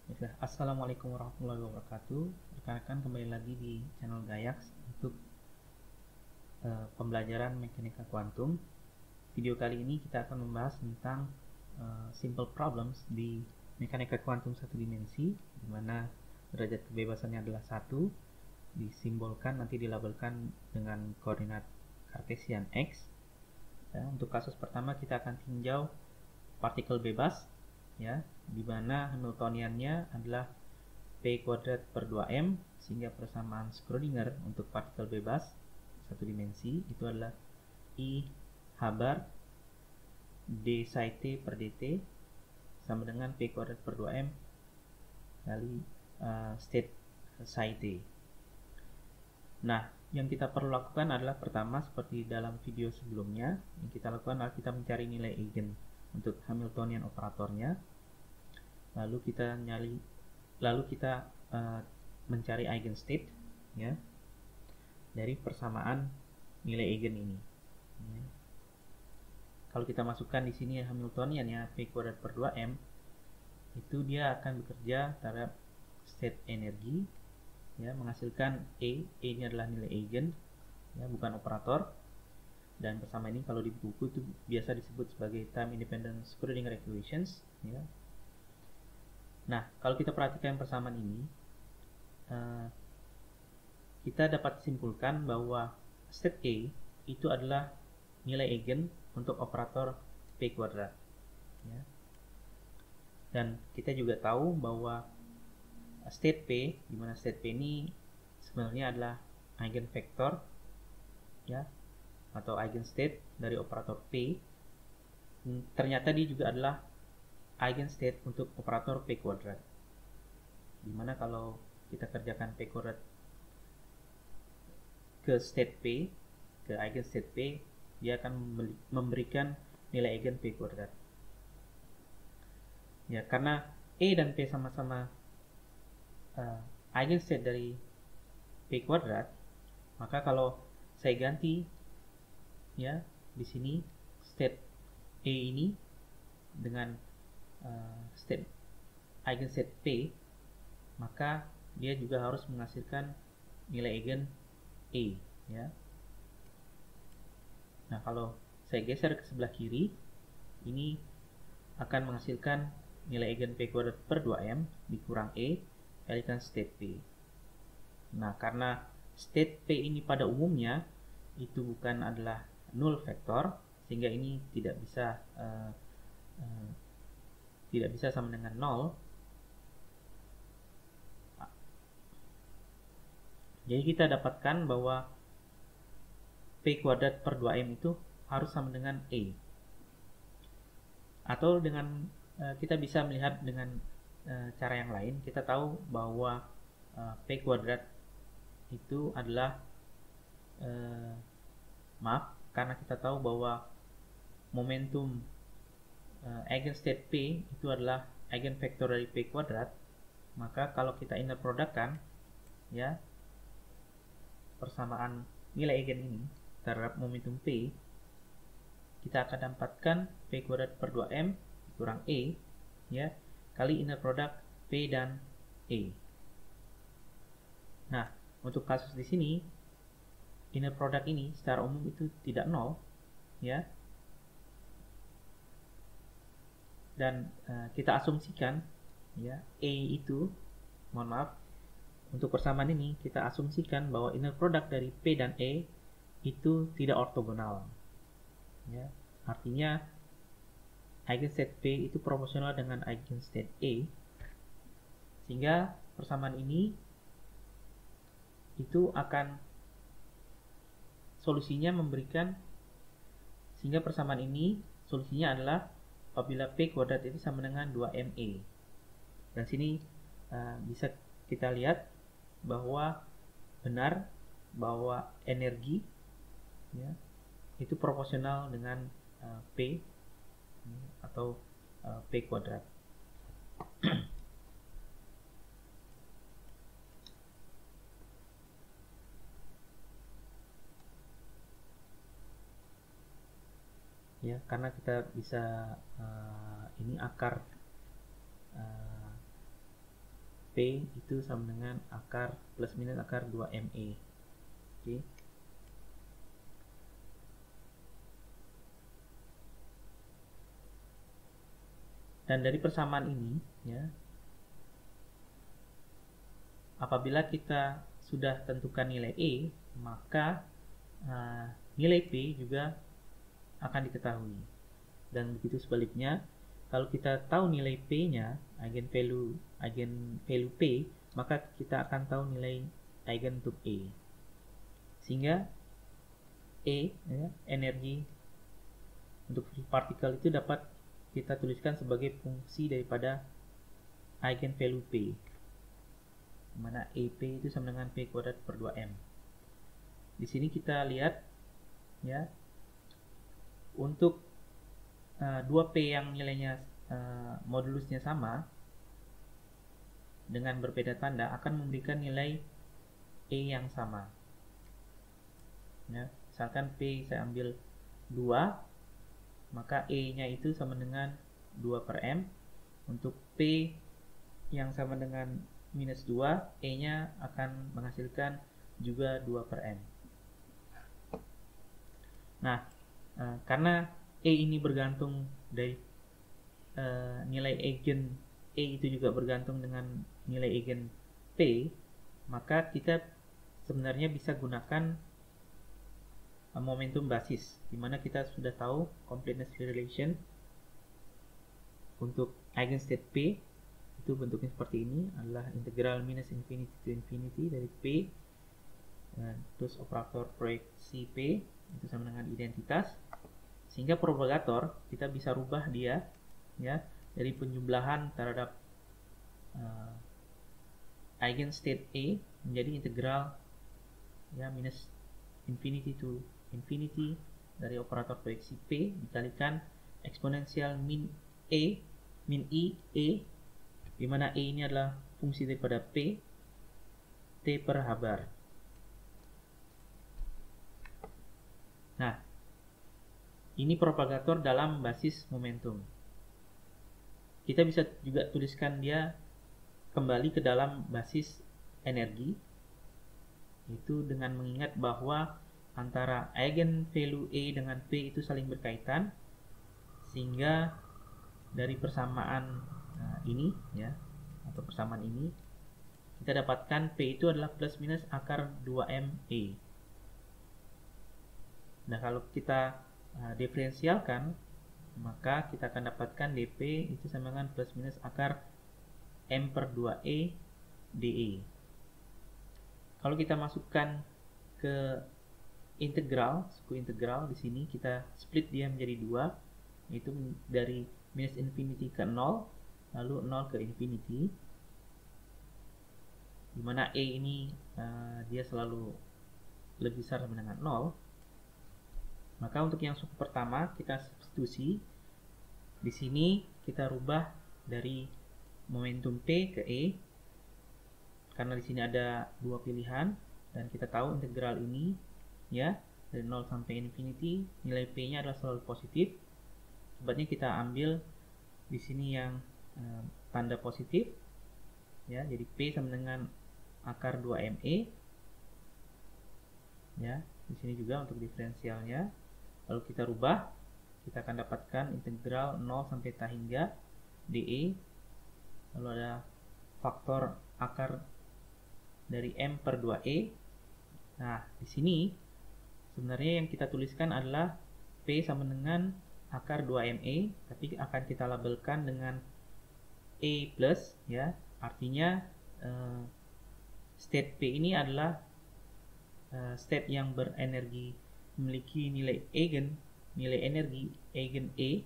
Baiklah, Assalamualaikum warahmatullahi wabarakatuh. Rekan-rekan kembali lagi di channel Gayax untuk pembelajaran mekanika kuantum. Video kali ini kita akan membahas tentang simple problems di mekanika kuantum satu dimensi, di mana derajat kebebasannya adalah satu, disimbolkan nanti dilabelkan dengan koordinat Cartesian X. Ya, untuk kasus pertama kita akan tinjau partikel bebas, ya, di mana Hamiltoniannya adalah P kuadrat per 2M, sehingga persamaan Schrödinger untuk partikel bebas satu dimensi itu adalah I H bar d psi t per dt sama dengan P kuadrat per 2M kali state psi t. Nah, yang kita perlu lakukan adalah pertama, seperti dalam video sebelumnya, yang kita lakukan adalah kita mencari nilai eigen untuk Hamiltonian operatornya. Lalu kita mencari eigenstate, ya, dari persamaan nilai eigen ini. Ya. Kalau kita masukkan di sini Hamiltonian, ya, P kuadrat per 2M, itu dia akan bekerja terhadap state energi, ya, menghasilkan E ini adalah nilai eigen, ya, bukan operator. Dan persamaan ini kalau di buku itu biasa disebut sebagai time independent Schrödinger equations, ya. Nah, kalau kita perhatikan persamaan ini, kita dapat simpulkan bahwa state A itu adalah nilai eigen untuk operator P kuadrat, ya. Dan kita juga tahu bahwa state P, di mana state P ini sebenarnya adalah eigenvektor, ya, atau eigenstate dari operator P. Ternyata dia juga adalah eigenstate untuk operator P kuadrat. Dimana kalau kita kerjakan P kuadrat ke state P, ke eigenstate P, dia akan memberikan nilai eigen P kuadrat. Ya, karena E dan P sama-sama eigenstate dari P kuadrat, maka kalau saya ganti, ya, di sini state E ini dengan state eigenstate P, maka dia juga harus menghasilkan nilai eigen E, ya. Nah, kalau saya geser ke sebelah kiri, ini akan menghasilkan nilai eigen P kuadrat per 2M dikurang E kalikan state P. Nah, karena state P ini pada umumnya itu bukan adalah null vektor, sehingga ini tidak bisa sama dengan 0. Jadi kita dapatkan bahwa P kuadrat per 2M itu harus sama dengan E. Atau dengan kita bisa melihat dengan cara yang lain. Kita tahu bahwa P kuadrat itu adalah karena kita tahu bahwa momentum eigenstate P itu adalah eigenvektor dari P kuadrat, maka kalau kita inner product-kan, ya, persamaan nilai eigen ini terhadap momentum P, kita akan dapatkan P kuadrat per 2M kurang E, ya, kali inner product P dan E. Nah, untuk kasus di sini inner product ini secara umum itu tidak 0, ya. Dan kita asumsikan, ya, E itu, mohon maaf, untuk persamaan ini kita asumsikan bahwa inner product dari P dan E itu tidak ortogonal, ya. Artinya eigenstate P itu proporsional dengan eigenstate E, sehingga persamaan ini itu akan sehingga persamaan ini solusinya adalah apabila P kuadrat itu sama dengan 2ME. Dan sini bisa kita lihat bahwa benar bahwa energi, ya, itu proporsional dengan P atau P kuadrat. Ya, karena kita bisa ini akar P itu sama dengan akar plus minus akar 2ME. Oke. Dan dari persamaan ini, ya, apabila kita sudah tentukan nilai E, maka nilai P juga akan diketahui. Dan begitu sebaliknya, kalau kita tahu nilai P-nya, eigenvalue P, maka kita akan tahu nilai eigen untuk E. Sehingga E, ya, energi untuk partikel itu dapat kita tuliskan sebagai fungsi daripada eigenvalue P, mana EP itu sama dengan P kuadrat per 2M. Di sini kita lihat, ya, untuk 2P yang nilainya modulusnya sama dengan berbeda tanda akan memberikan nilai E yang sama. Ya, misalkan P saya ambil 2, maka E-nya itu sama dengan 2 per M. Untuk P yang sama dengan minus 2, E-nya akan menghasilkan juga 2 per M. Nah, karena E ini bergantung dari nilai eigen E itu juga bergantung dengan nilai eigen P, maka kita sebenarnya bisa gunakan momentum basis, dimana kita sudah tahu completeness relation untuk eigenstate P itu bentuknya seperti ini, adalah integral minus infinity to infinity dari P, terus operator proyeksi P itu sama dengan identitas, sehingga propagator kita bisa rubah dia, ya, dari penjumlahan terhadap eigenstate A menjadi integral, ya, minus infinity to infinity dari operator proyeksi P dikalikan eksponensial min I E, di mana E ini adalah fungsi daripada P T per Habar. Nah, ini propagator dalam basis momentum. Kita bisa juga tuliskan dia kembali ke dalam basis energi, itu dengan mengingat bahwa antara eigenvalue E dengan P itu saling berkaitan, sehingga dari persamaan ini, ya, atau persamaan ini kita dapatkan P itu adalah plus minus akar 2M E. Nah, kalau kita diferensialkan, maka kita akan dapatkan dP itu sama dengan plus minus akar M per 2E dE. Kalau kita masukkan ke integral, suku integral, di sini kita split dia menjadi 2, yaitu dari minus infinity ke 0, lalu 0 ke infinity, dimana E ini dia selalu lebih besar sama dengan 0. Maka untuk yang suku pertama kita substitusi. Di sini kita rubah dari momentum P ke E, karena di sini ada dua pilihan dan kita tahu integral ini, ya, dari 0 sampai infinity nilai P-nya adalah selalu positif. Sebabnya kita ambil di sini yang tanda positif, ya, jadi P sama dengan akar 2ME, ya. Di sini juga untuk diferensialnya. Lalu kita rubah, kita akan dapatkan integral 0 sampai ta hingga dE, lalu ada faktor akar dari M per 2E. Nah, di sini sebenarnya yang kita tuliskan adalah P sama dengan akar 2ME, tapi akan kita labelkan dengan E plus, ya. Artinya state P ini adalah state yang berenergi, memiliki nilai energi eigen E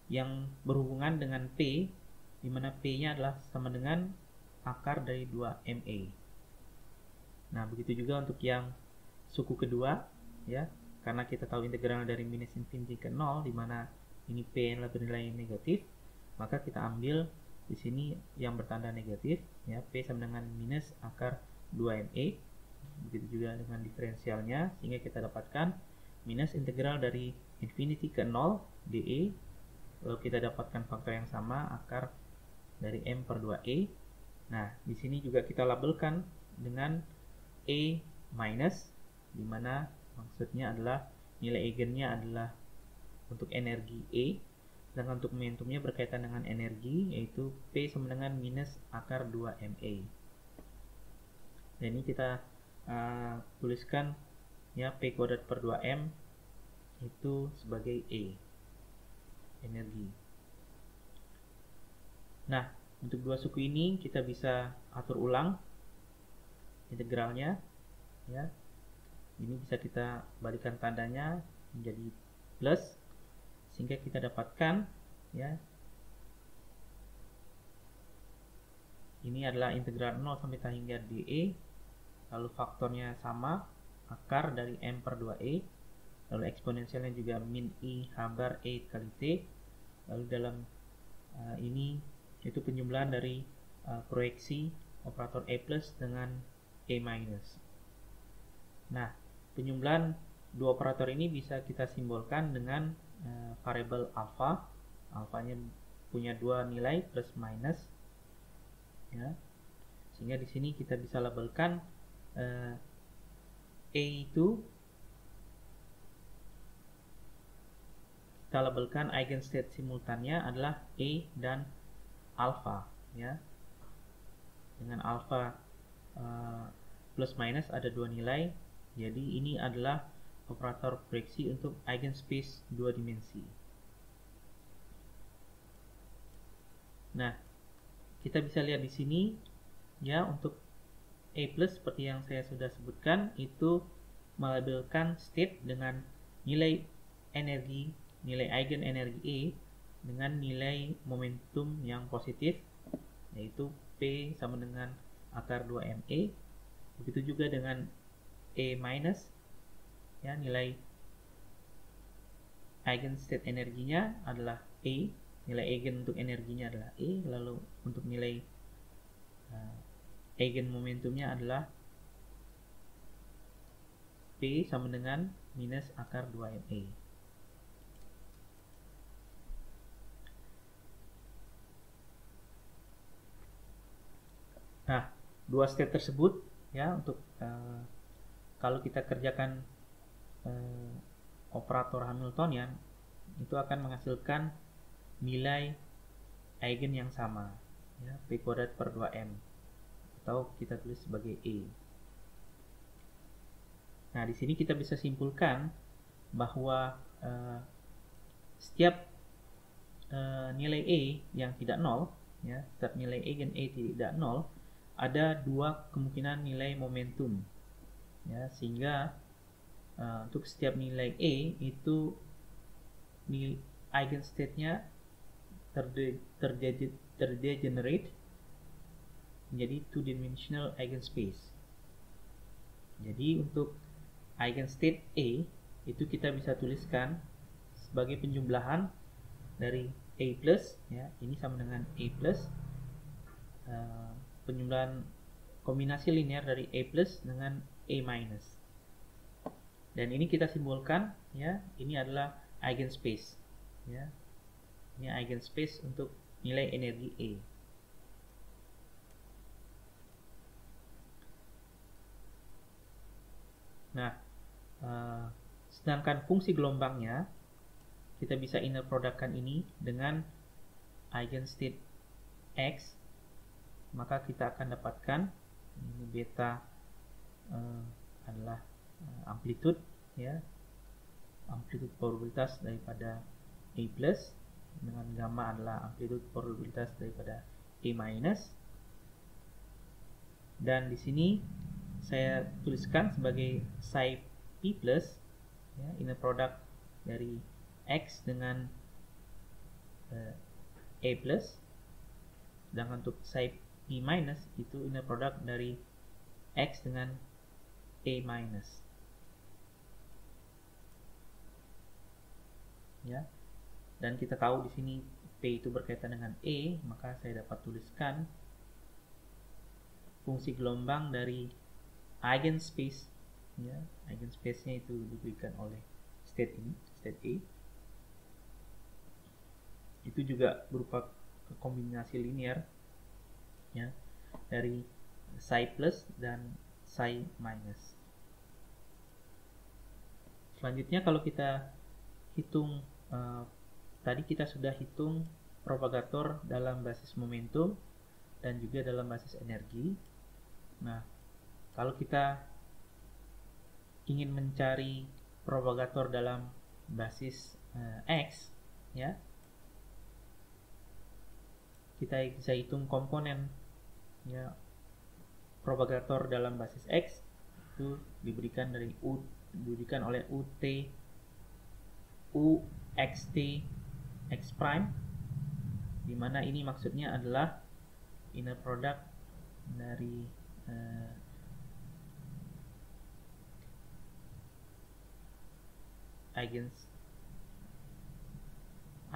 yang berhubungan dengan P, di mana P-nya adalah sama dengan akar dari 2ME. Nah, begitu juga untuk yang suku kedua, ya, karena kita tahu integral dari minus infinity ke 0, di mana ini P adalah bernilai negatif, maka kita ambil di sini yang bertanda negatif, ya, P sama dengan minus akar 2ME. Begitu juga dengan diferensialnya, sehingga kita dapatkan minus integral dari infinity ke 0 dE, lalu kita dapatkan faktor yang sama akar dari M per 2E, Nah, di sini juga kita labelkan dengan A minus, di mana maksudnya adalah nilai eigennya adalah untuk energi E, dan untuk momentumnya berkaitan dengan energi, yaitu P sama dengan minus akar 2MA. Dan ini kita tuliskan ya P kuadrat per 2M itu sebagai E, energi. Nah, untuk dua suku ini kita bisa atur ulang integralnya ya. Ini bisa kita balikan tandanya menjadi plus, sehingga kita dapatkan ya, ini adalah integral 0 sampai hingga dE, lalu faktornya sama, akar dari M per 2E, lalu eksponensialnya juga min I H bar E kali T, lalu dalam ini itu penjumlahan dari proyeksi operator E plus dengan E minus. Nah, penjumlahan dua operator ini bisa kita simbolkan dengan variabel alpha. Alfanya punya dua nilai plus minus ya. Sehingga di sini kita bisa labelkan E itu kita labelkan eigenstate simultannya adalah E dan alpha ya. Dengan alpha plus minus ada dua nilai. Jadi ini adalah operator proyeksi untuk eigenspace dua dimensi. Nah, kita bisa lihat di sini ya, untuk E plus seperti yang saya sudah sebutkan itu melabelkan state dengan nilai energi, nilai eigen energi E dengan nilai momentum yang positif, yaitu P sama dengan akar 2ME. Begitu juga dengan E minus ya, nilai eigen state energinya adalah E, nilai eigen untuk energinya adalah E, lalu untuk nilai eigen momentumnya adalah P sama dengan minus akar 2ME. Nah, dua state tersebut ya, untuk kalau kita kerjakan operator Hamiltonian itu akan menghasilkan nilai eigen yang sama ya, P kuadrat per 2M, atau kita tulis sebagai E. Nah, di sini kita bisa simpulkan bahwa setiap nilai E yang tidak nol ya, setiap nilai eigen E tidak nol, ada dua kemungkinan nilai momentum ya, sehingga untuk setiap nilai E itu eigenstate-nya terdegenerate menjadi two-dimensional eigenspace. Jadi untuk eigenstate E itu kita bisa tuliskan sebagai penjumlahan dari A plus ya, ini sama dengan A plus, penjumlahan kombinasi linear dari A plus dengan A minus. Dan ini kita simbolkan ya, ini adalah eigenspace ya. Ini eigenspace untuk nilai energi E. Nah, sedangkan fungsi gelombangnya kita bisa inner productkan ini dengan eigenstate X, maka kita akan dapatkan ini beta adalah amplitude ya, amplitude probabilitas daripada A plus, dengan gamma adalah amplitude probabilitas daripada A minus. Dan di sini saya tuliskan sebagai psi P plus ya, inner product dari X dengan A plus. Sedangkan untuk psi P minus itu inner product dari X dengan A minus ya. Dan kita tahu di sini P itu berkaitan dengan E, maka saya dapat tuliskan fungsi gelombang dari eigenspace ya, eigenspace-nya itu diberikan oleh state ini, state E. Itu juga berupa kombinasi linear ya. dari psi plus dan psi minus. Selanjutnya kalau kita hitung, tadi kita sudah hitung propagator dalam basis momentum dan juga dalam basis energi. Nah, kalau kita ingin mencari propagator dalam basis X, ya, kita bisa hitung komponen, ya, propagator dalam basis X itu diberikan oleh UXT X prime, di mana ini maksudnya adalah inner product dari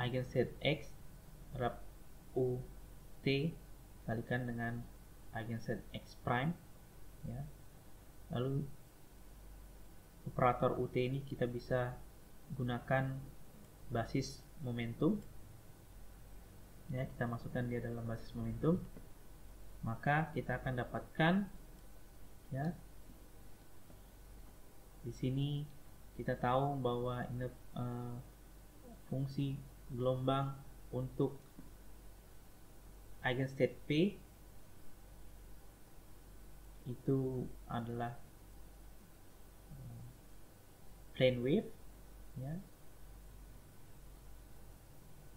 eigenset X rab UT kalikan dengan eigenset X prime, ya. Lalu operator UT ini kita bisa gunakan basis momentum, ya, kita masukkan dia dalam basis momentum, maka kita akan dapatkan, ya, di sini kita tahu bahwa ini fungsi gelombang untuk eigenstate P itu adalah plane wave, ya.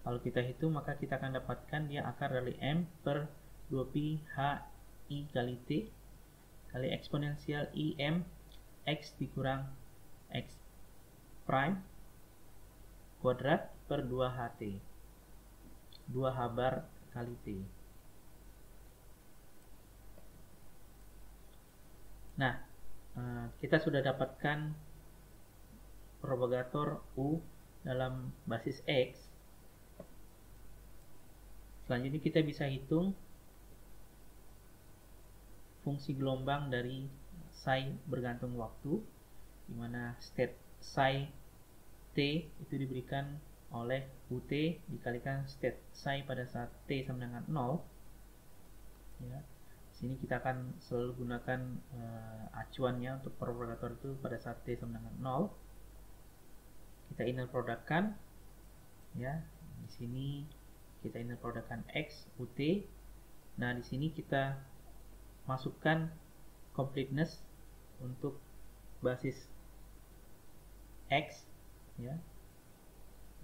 Kalau kita hitung maka kita akan dapatkan dia akar dari M per 2pi HI kali T kali eksponensial IM X dikurang X prime kuadrat per 2HT, 2H bar kali T. Nah, kita sudah dapatkan propagator U dalam basis X. Selanjutnya kita bisa hitung fungsi gelombang dari psi bergantung waktu, di mana state psi T itu diberikan oleh UT dikalikan state psi pada saat T sama dengan 0, ya. Sini kita akan selalu gunakan acuannya untuk propagator itu pada saat T sama dengan 0. Kita inner productkan, ya. Di sini kita inner productkan X UT. Nah, di sini kita masukkan completeness untuk basis X, ya,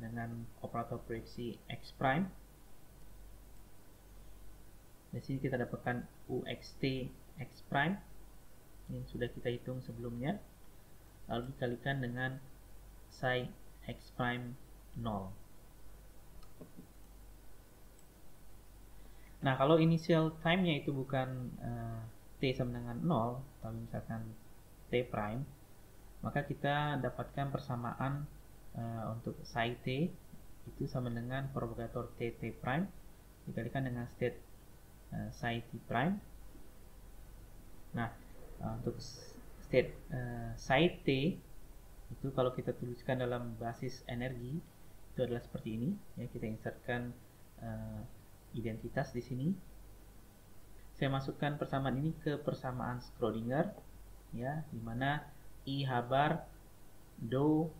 dengan operator proyeksi X prime. Di sini kita dapatkan UXT X prime yang sudah kita hitung sebelumnya, lalu dikalikan dengan psi X prime 0. Nah, kalau initial time-nya itu bukan T sama dengan 0, tapi misalkan T prime, maka kita dapatkan persamaan untuk psi T itu sama dengan propagator T prime dikalikan dengan state psi T prime. Nah, untuk state psi T itu kalau kita tuliskan dalam basis energi itu adalah seperti ini, ya. Kita insertkan identitas di sini. Saya masukkan persamaan ini ke persamaan Schrödinger, ya, di mana I H bar dou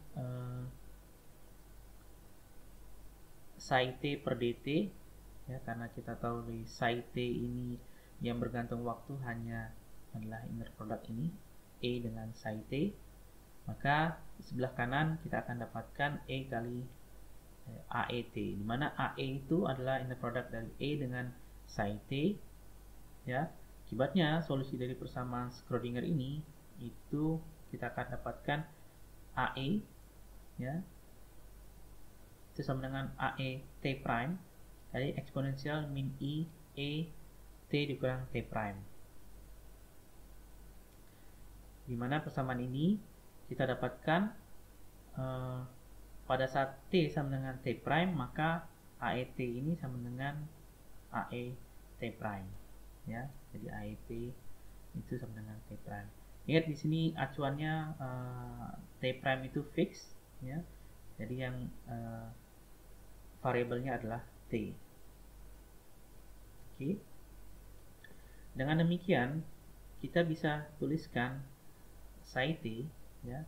psi T per dt, ya, karena kita tahu di psi T ini yang bergantung waktu hanya adalah inner product ini E dengan psi T, maka di sebelah kanan kita akan dapatkan E kali AET, di mana AE itu adalah inner product dari E dengan psi T, ya. Akibatnya solusi dari persamaan Schrödinger ini itu kita akan dapatkan AE, ya, itu sama dengan AE T prime kali eksponensial min I E T dikurang T prime, di mana persamaan ini kita dapatkan pada saat T sama dengan T prime, maka AET ini sama dengan AE T prime, ya. Jadi AET itu sama dengan T prime. Ingat di sini acuannya T prime itu fix, ya. Jadi yang variabelnya adalah T. Oke. Dengan demikian, kita bisa tuliskan site ya,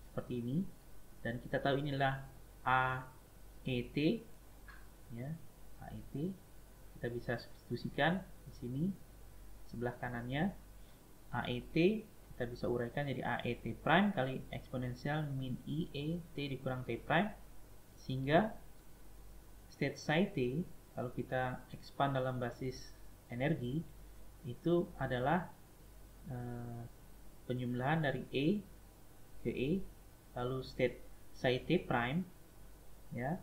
seperti ini, dan kita tahu inilah AET ya, AET. Kita bisa substitusikan di sini sebelah kanannya AET, kita bisa uraikan jadi AET prime kali eksponensial min I E T dikurang T prime, sehingga state site kalau kita expand dalam basis energi itu adalah penjumlahan dari E ke E, lalu state site prime ya,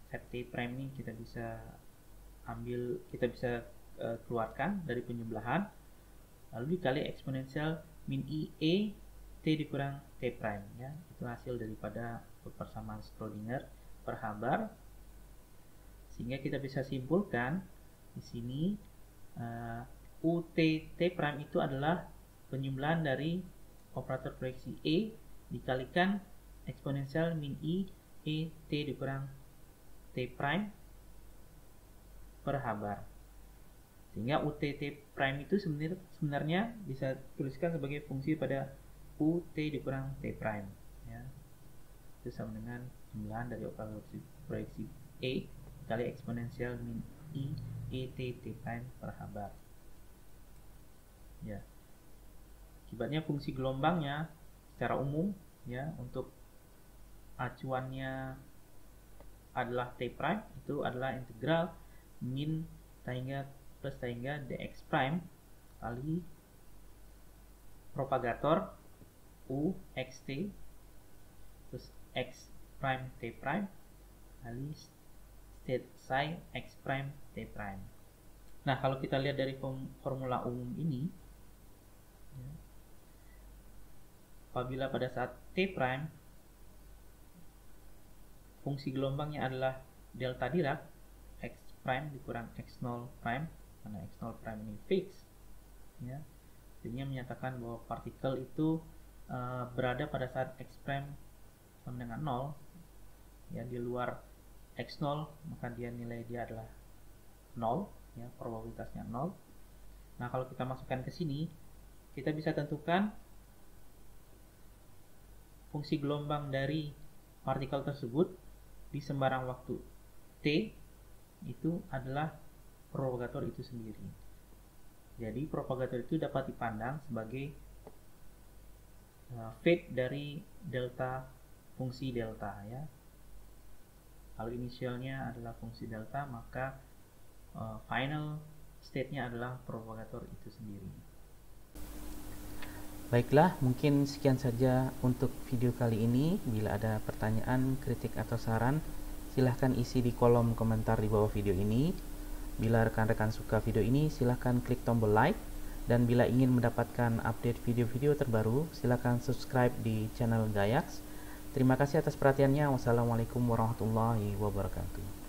state T prime ini kita bisa ambil, kita bisa keluarkan dari penjumlahan, lalu dikali eksponensial min I E T dikurang T prime ya, itu hasil daripada persamaan Schrödinger per Haber. Sehingga kita bisa simpulkan di sini UT T prime itu adalah penjumlahan dari operator proyeksi E dikalikan eksponensial min I E T dikurang T prime per Haber. Sehingga UT T prime itu sebenarnya bisa tuliskan sebagai fungsi pada UT dikurang T prime ya. Itu sama dengan jumlahan dari operator proyeksi E kali eksponensial min I E T T prime per Haber ya. Akibatnya fungsi gelombangnya secara umum ya, untuk acuannya adalah T prime, itu adalah integral min tangga plus tangga dx prime kali propagator U x t plus x prime T prime kali state psi x prime T prime. Nah, kalau kita lihat dari formula umum ini ya, apabila pada saat T prime fungsi gelombangnya adalah delta Dirac, x prime dikurang x0 prime, karena x0 prime ini fix ya, jadinya menyatakan bahwa partikel itu berada pada saat x prime sama dengan 0 ya, di luar x0, maka nilai dia adalah 0 ya, probabilitasnya 0. Nah, kalau kita masukkan ke sini, kita bisa tentukan fungsi gelombang dari partikel tersebut di sembarang waktu T itu adalah propagator itu sendiri. Jadi propagator itu dapat dipandang sebagai fate dari delta fungsi delta ya. Kalau inisialnya adalah fungsi delta, maka final state-nya adalah propagator itu sendiri. Baiklah, mungkin sekian saja untuk video kali ini. Bila ada pertanyaan, kritik atau saran, silahkan isi di kolom komentar di bawah video ini. Bila rekan-rekan suka video ini, silahkan klik tombol like. Dan bila ingin mendapatkan update video-video terbaru, silahkan subscribe di channel Gayax. Terima kasih atas perhatiannya. Wassalamualaikum warahmatullahi wabarakatuh.